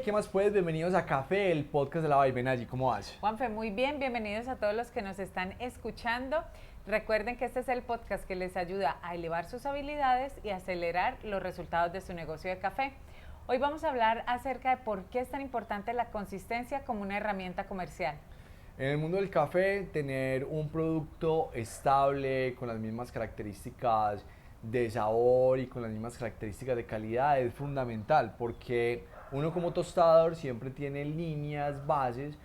¿qué más puedes? Bienvenidos a Café, el podcast de la Benalli. ¿Cómo vas? Juanfe, muy bien, bienvenidos a todos los que nos están escuchando. Recuerden que este es el podcast que les ayuda a elevar sus habilidades y acelerar los resultados de su negocio de café. Hoy vamos a hablar acerca de por qué es tan importante la consistencia como una herramienta comercial. En el mundo del café, tener un producto estable, con las mismas características de sabor y con las mismas características de calidad es fundamental, porque uno como tostador siempre tiene líneas, bases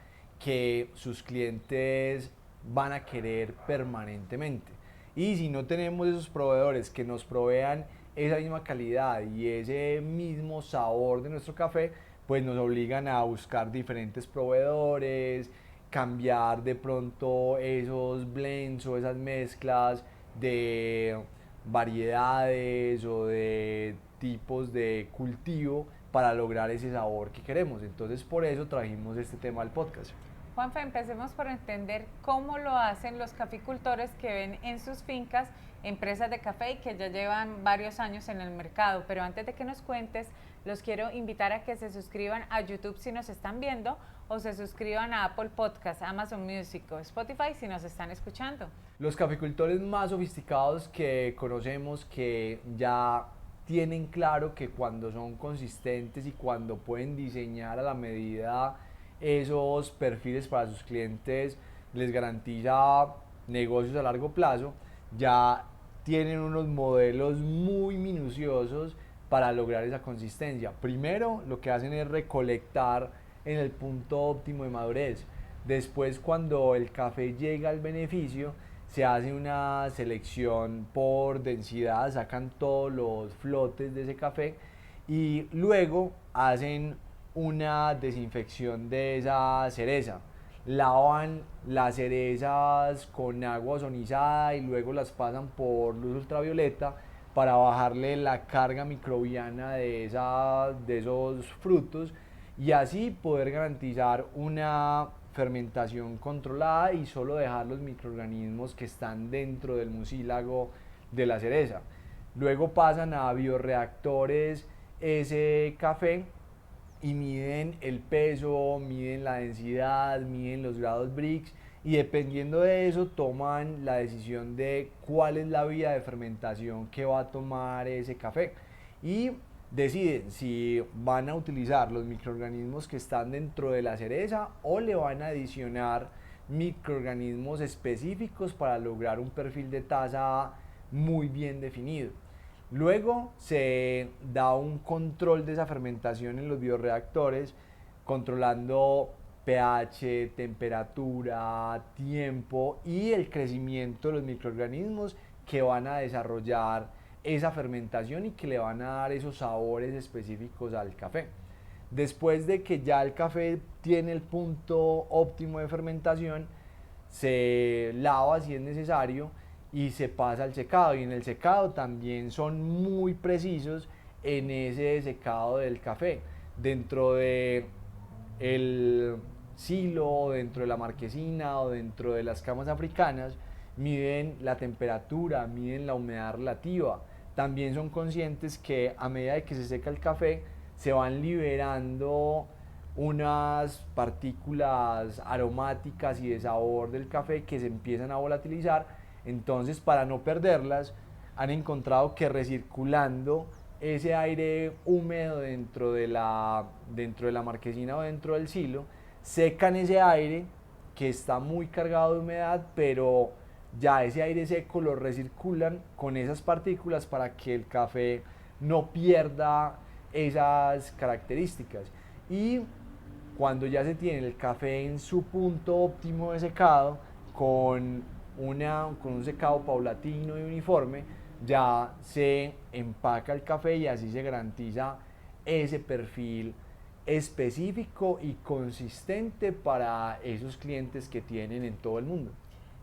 que sus clientes van a querer permanentemente. Y si no tenemos esos proveedores que nos provean esa misma calidad y ese mismo sabor de nuestro café, pues nos obligan a buscar diferentes proveedores, cambiar de pronto esos blends o esas mezclas de variedades o de tipos de cultivo para lograr ese sabor que queremos. Entonces por eso trajimos este tema al podcast. Juanfe, empecemos por entender cómo lo hacen los caficultores que ven en sus fincas empresas de café y que ya llevan varios años en el mercado. Pero antes de que nos cuentes, los quiero invitar a que se suscriban a YouTube si nos están viendo o se suscriban a Apple Podcasts, Amazon Music o Spotify si nos están escuchando. Los caficultores más sofisticados que conocemos, que ya tienen claro que cuando son consistentes y cuando pueden diseñar a la medida esos perfiles para sus clientes, les garantiza negocios a largo plazo, ya tienen unos modelos muy minuciosos para lograr esa consistencia. Primero, lo que hacen es recolectar en el punto óptimo de madurez. Después, cuando el café llega al beneficio, se hace una selección por densidad, sacan todos los flotes de ese café y luego hacen una desinfección de esa cereza. Lavan las cerezas con agua ozonizada y luego las pasan por luz ultravioleta para bajarle la carga microbiana de esos frutos y así poder garantizar una fermentación controlada y solo dejar los microorganismos que están dentro del mucílago de la cereza. Luego pasan a bioreactores ese café y miden el peso, miden la densidad, miden los grados Brix y dependiendo de eso toman la decisión de cuál es la vía de fermentación que va a tomar ese café y deciden si van a utilizar los microorganismos que están dentro de la cereza o le van a adicionar microorganismos específicos para lograr un perfil de taza muy bien definido. Luego se da un control de esa fermentación en los bioreactores, controlando pH, temperatura, tiempo y el crecimiento de los microorganismos que van a desarrollar esa fermentación y que le van a dar esos sabores específicos al café. Después de que ya el café tiene el punto óptimo de fermentación, se lava si es necesario y se pasa al secado, y en el secado también son muy precisos en ese secado del café dentro de el silo, dentro de la marquesina o dentro de las camas africanas. Miden la temperatura, miden la humedad relativa, también son conscientes que a medida de que se seca el café se van liberando unas partículas aromáticas y de sabor del café que se empiezan a volatilizar. Entonces, para no perderlas, han encontrado que recirculando ese aire húmedo dentro de la marquesina o dentro del silo, secan ese aire que está muy cargado de humedad, pero ya ese aire seco lo recirculan con esas partículas para que el café no pierda esas características. Y cuando ya se tiene el café en su punto óptimo de secado, con un secado paulatino y uniforme, ya se empaca el café y así se garantiza ese perfil específico y consistente para esos clientes que tienen en todo el mundo.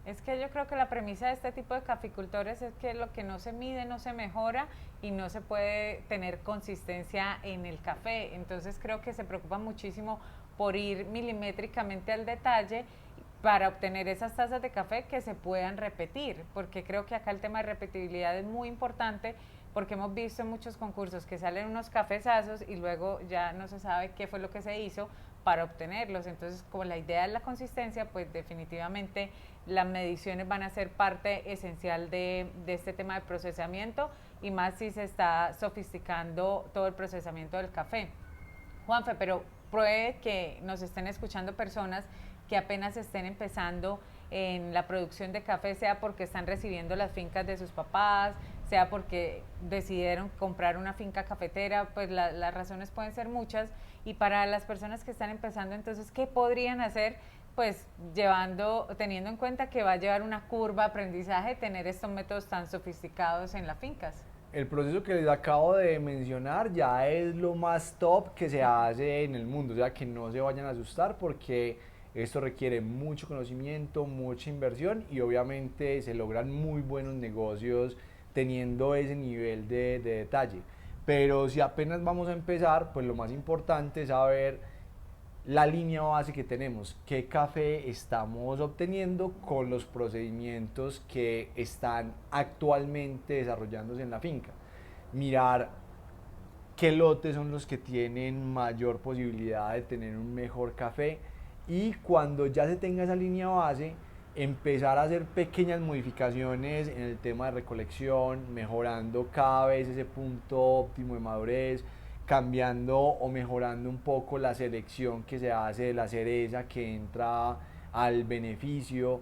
Es que yo creo que la premisa de este tipo de caficultores es que lo que no se mide no se mejora y no se puede tener consistencia en el café. Entonces creo que se preocupan muchísimo por ir milimétricamente al detalle para obtener esas tazas de café que se puedan repetir, porque creo que acá el tema de repetibilidad es muy importante, porque hemos visto en muchos concursos que salen unos cafezazos y luego ya no se sabe qué fue lo que se hizo para obtenerlos. Entonces, como la idea es la consistencia, pues definitivamente las mediciones van a ser parte esencial de este tema de procesamiento, y más si se está sofisticando todo el procesamiento del café. Juanfe, pero puede que nos estén escuchando personas que apenas estén empezando en la producción de café, sea porque están recibiendo las fincas de sus papás, sea porque decidieron comprar una finca cafetera, pues las razones pueden ser muchas. Y para las personas que están empezando, entonces, ¿qué podrían hacer? Pues teniendo en cuenta que va a llevar una curva de aprendizaje tener estos métodos tan sofisticados en las fincas. El proceso que les acabo de mencionar ya es lo más top que se hace en el mundo, o sea que no se vayan a asustar porque esto requiere mucho conocimiento, mucha inversión y obviamente se logran muy buenos negocios teniendo ese nivel de detalle. Pero si apenas vamos a empezar, pues lo más importante es saber la línea base que tenemos, qué café estamos obteniendo con los procedimientos que están actualmente desarrollándose en la finca. Mirar qué lotes son los que tienen mayor posibilidad de tener un mejor café y cuando ya se tenga esa línea base, empezar a hacer pequeñas modificaciones en el tema de recolección, mejorando cada vez ese punto óptimo de madurez, cambiando o mejorando un poco la selección que se hace de la cereza que entra al beneficio,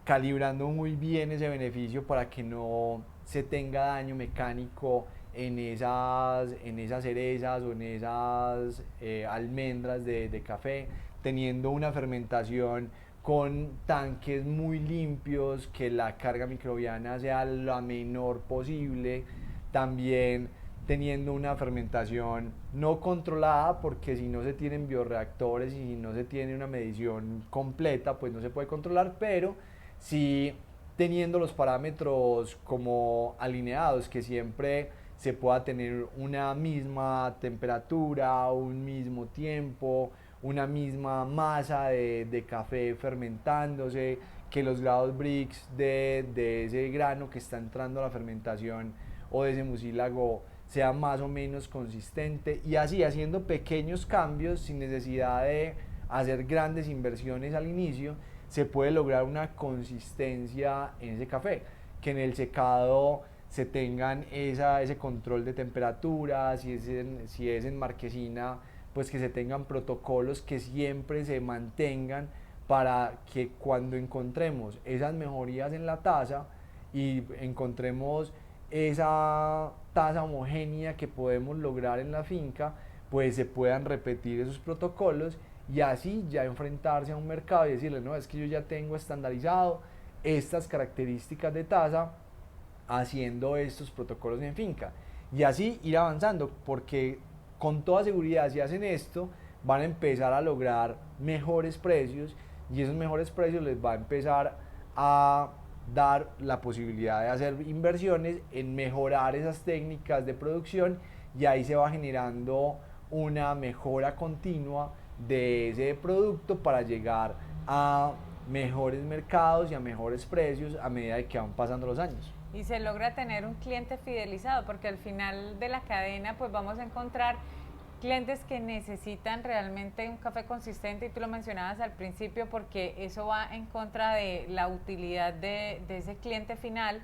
calibrando muy bien ese beneficio para que no se tenga daño mecánico en esas cerezas o en esas almendras de café, teniendo una fermentación con tanques muy limpios, que la carga microbiana sea la menor posible, también teniendo una fermentación no controlada, porque si no se tienen bioreactores y si no se tiene una medición completa, pues no se puede controlar, pero sí teniendo los parámetros como alineados, que siempre se pueda tener una misma temperatura, un mismo tiempo, una misma masa de café fermentándose, que los grados Brix de ese grano que está entrando a la fermentación o de ese mucílago sea más o menos consistente, y así haciendo pequeños cambios sin necesidad de hacer grandes inversiones al inicio, se puede lograr una consistencia en ese café, que en el secado se tengan ese control de temperatura, si es en marquesina, pues que se tengan protocolos que siempre se mantengan para que cuando encontremos esas mejorías en la taza y encontremos esa tasa homogénea que podemos lograr en la finca, pues se puedan repetir esos protocolos y así ya enfrentarse a un mercado y decirle, no, es que yo ya tengo estandarizado estas características de tasa haciendo estos protocolos en finca, y así ir avanzando, porque con toda seguridad si hacen esto van a empezar a lograr mejores precios y esos mejores precios les va a empezar a dar la posibilidad de hacer inversiones en mejorar esas técnicas de producción, y ahí se va generando una mejora continua de ese producto para llegar a mejores mercados y a mejores precios a medida de que van pasando los años. Y se logra tener un cliente fidelizado, porque al final de la cadena pues vamos a encontrar clientes que necesitan realmente un café consistente, y tú lo mencionabas al principio, porque eso va en contra de la utilidad de ese cliente final,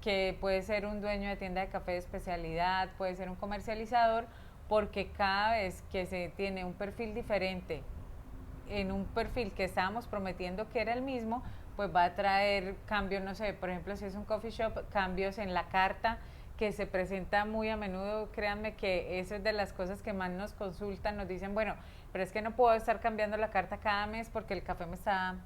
que puede ser un dueño de tienda de café de especialidad, puede ser un comercializador, porque cada vez que se tiene un perfil diferente en un perfil que estábamos prometiendo que era el mismo, pues va a traer cambios, no sé, por ejemplo, si es un coffee shop, cambios en la carta que se presenta muy a menudo. Créanme que eso es de las cosas que más nos consultan, nos dicen, bueno, pero es que no puedo estar cambiando la carta cada mes porque el café me está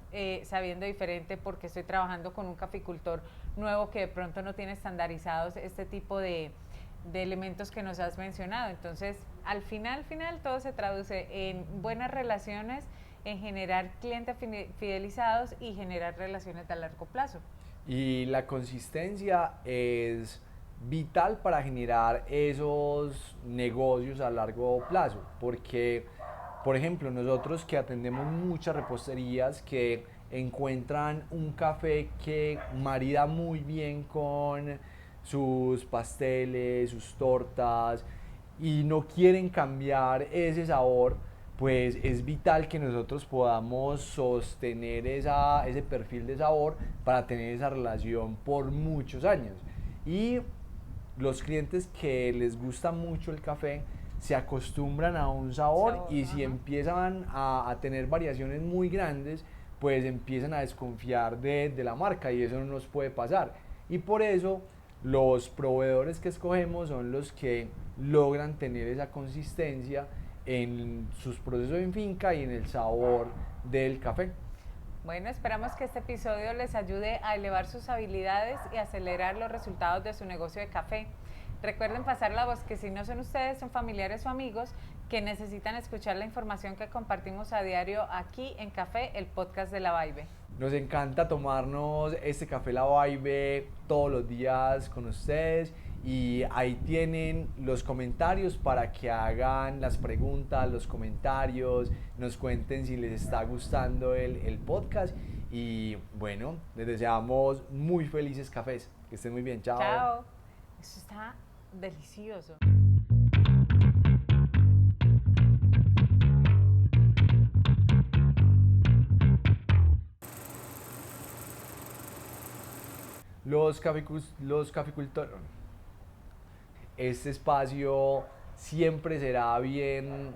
sabiendo diferente, porque estoy trabajando con un caficultor nuevo que de pronto no tiene estandarizados este tipo de elementos que nos has mencionado. Entonces, al final todo se traduce en buenas relaciones, en generar clientes fidelizados y generar relaciones a largo plazo. Y la consistencia es vital para generar esos negocios a largo plazo, porque, por ejemplo, nosotros que atendemos muchas reposterías que encuentran un café que marida muy bien con sus pasteles, sus tortas y no quieren cambiar ese sabor, pues es vital que nosotros podamos sostener ese perfil de sabor para tener esa relación por muchos años. Y los clientes que les gusta mucho el café se acostumbran a un sabor y si empiezan a tener variaciones muy grandes, pues empiezan a desconfiar de la marca y eso no nos puede pasar. Y por eso los proveedores que escogemos son los que logran tener esa consistencia en sus procesos en finca y en el sabor del café. Bueno, esperamos que este episodio les ayude a elevar sus habilidades y acelerar los resultados de su negocio de café. Recuerden pasar la voz que si no son ustedes, son familiares o amigos que necesitan escuchar la información que compartimos a diario aquí en Café, el podcast de La Vibe. Nos encanta tomarnos este café La Vibe todos los días con ustedes y ahí tienen los comentarios para que hagan las preguntas, los comentarios, nos cuenten si les está gustando el podcast y bueno, les deseamos muy felices cafés. Que estén muy bien, chao. Chao. Eso está delicioso. Los caficultores. Este espacio siempre será bien